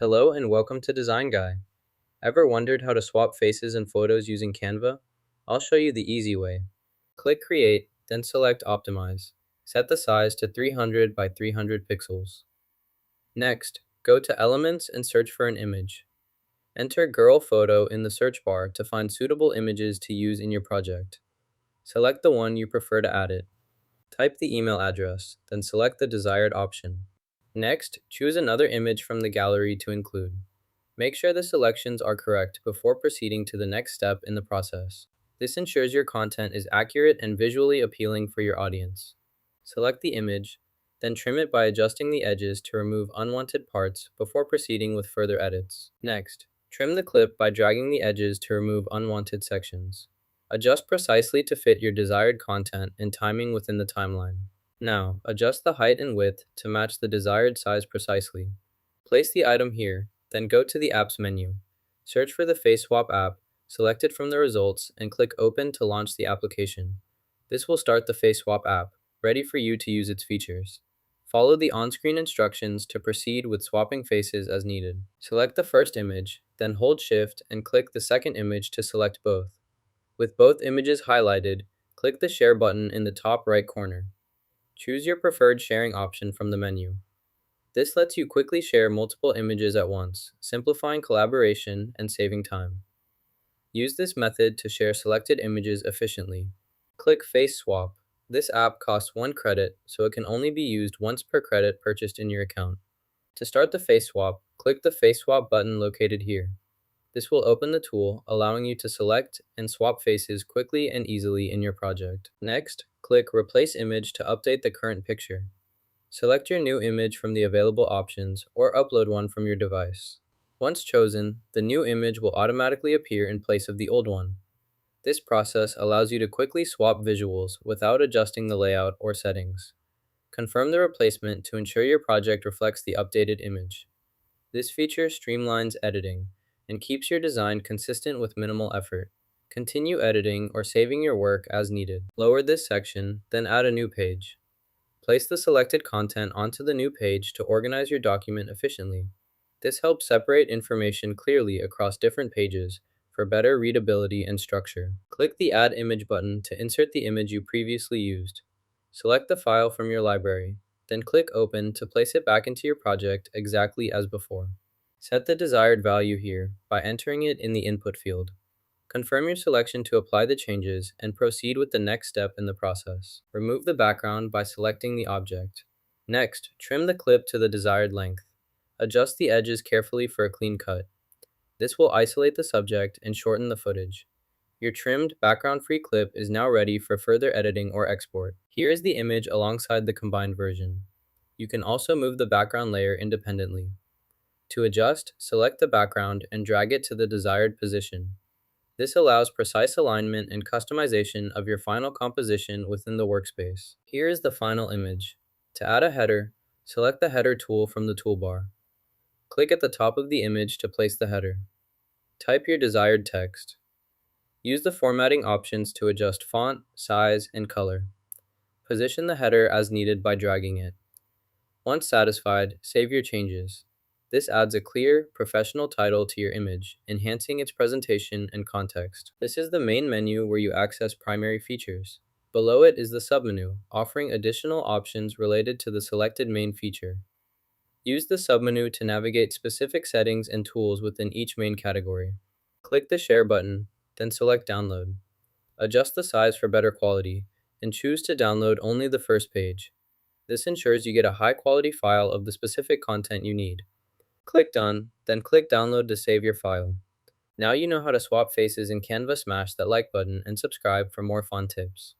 Hello and welcome to Design Guy. Ever wondered how to swap faces and photos using Canva? I'll show you the easy way. Click Create, then select Optimize. Set the size to 300 by 300 pixels. Next, go to Elements and search for an image. Enter Girl Photo in the search bar to find suitable images to use in your project. Select the one you prefer to add it. Type the email address, then select the desired option. Next, choose another image from the gallery to include. Make sure the selections are correct before proceeding to the next step in the process. This ensures your content is accurate and visually appealing for your audience. Select the image, then trim it by adjusting the edges to remove unwanted parts before proceeding with further edits. Next, trim the clip by dragging the edges to remove unwanted sections. Adjust precisely to fit your desired content and timing within the timeline. Now, adjust the height and width to match the desired size precisely. Place the item here, then go to the Apps menu. Search for the Face Swap app, select it from the results, and click Open to launch the application. This will start the Face Swap app, ready for you to use its features. Follow the on-screen instructions to proceed with swapping faces as needed. Select the first image, then hold Shift and click the second image to select both. With both images highlighted, click the Share button in the top right corner. Choose your preferred sharing option from the menu. This lets you quickly share multiple images at once, simplifying collaboration and saving time. Use this method to share selected images efficiently. Click Face Swap. This app costs 1 credit, so it can only be used once per credit purchased in your account. To start the Face Swap, click the Face Swap button located here. This will open the tool, allowing you to select and swap faces quickly and easily in your project. Next, click Replace Image to update the current picture. Select your new image from the available options or upload one from your device. Once chosen, the new image will automatically appear in place of the old one. This process allows you to quickly swap visuals without adjusting the layout or settings. Confirm the replacement to ensure your project reflects the updated image. This feature streamlines editing and keeps your design consistent with minimal effort. Continue editing or saving your work as needed. Lower this section, then add a new page. Place the selected content onto the new page to organize your document efficiently. This helps separate information clearly across different pages for better readability and structure. Click the Add Image button to insert the image you previously used. Select the file from your library, then click Open to place it back into your project exactly as before. Set the desired value here by entering it in the input field. Confirm your selection to apply the changes and proceed with the next step in the process. Remove the background by selecting the object. Next, trim the clip to the desired length. Adjust the edges carefully for a clean cut. This will isolate the subject and shorten the footage. Your trimmed, background-free clip is now ready for further editing or export. Here is the image alongside the combined version. You can also move the background layer independently. To adjust, select the background and drag it to the desired position. This allows precise alignment and customization of your final composition within the workspace. Here is the final image. To add a header, select the Header tool from the toolbar. Click at the top of the image to place the header. Type your desired text. Use the formatting options to adjust font, size, and color. Position the header as needed by dragging it. Once satisfied, save your changes. This adds a clear, professional title to your image, enhancing its presentation and context. This is the main menu where you access primary features. Below it is the submenu, offering additional options related to the selected main feature. Use the submenu to navigate specific settings and tools within each main category. Click the Share button, then select Download. Adjust the size for better quality, and choose to download only the first page. This ensures you get a high-quality file of the specific content you need. Click Done, then click Download to save your file. Now you know how to swap faces in Canva. Smash that like button and subscribe for more fun tips.